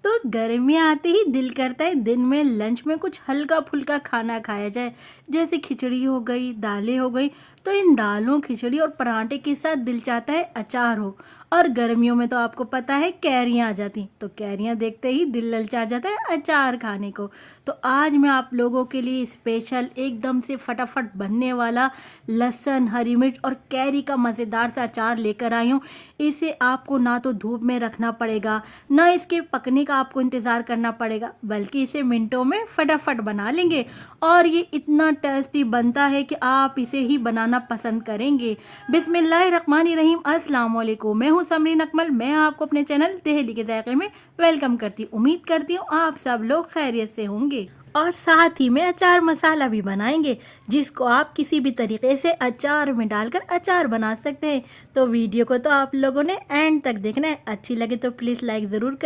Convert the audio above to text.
तो गर्मियाँ आते ही दिल करता है दिन में लंच में कुछ हल्का फुल्का खाना खाया जाए, जैसे खिचड़ी हो गई, दालें हो गई। तो इन दालों, खिचड़ी और पराठे के साथ दिल चाहता है अचार हो। और गर्मियों में तो आपको पता है कैरियाँ आ जाती, तो कैरियाँ देखते ही दिल ललचा जाता है अचार खाने को। तो आज मैं आप लोगों के लिए स्पेशल एकदम से फटाफट बनने वाला लहसुन, हरी मिर्च और कैरी का मज़ेदार सा अचार लेकर आई हूँ। इसे आपको ना तो धूप में रखना पड़ेगा, ना इसके पकने का आपको इंतज़ार करना पड़ेगा, बल्कि इसे मिनटों में फटाफट बना लेंगे। और ये इतना टेस्टी बनता है कि आप इसे ही बनाना पसंद करेंगे। बिस्मिल्लाहिर्रहमानिर्रहीम, अस्सलाम वालेकुम। मैं हूँ समरीन अकमल। मैं आपको अपने चैनल दहली के जायके में वेलकम करती हूँ। उम्मीद करती हूँ आप सब लोग खैरियत से होंगे। और साथ ही में अचार मसाला भी बनाएंगे, जिसको आप किसी भी तरीके से अचार में डालकर अचार बना सकते हैं। तो वीडियो को तो आप लोगों ने एंड तक देखना है। अच्छी लगे तो प्लीज़ लाइक ज़रूर करें।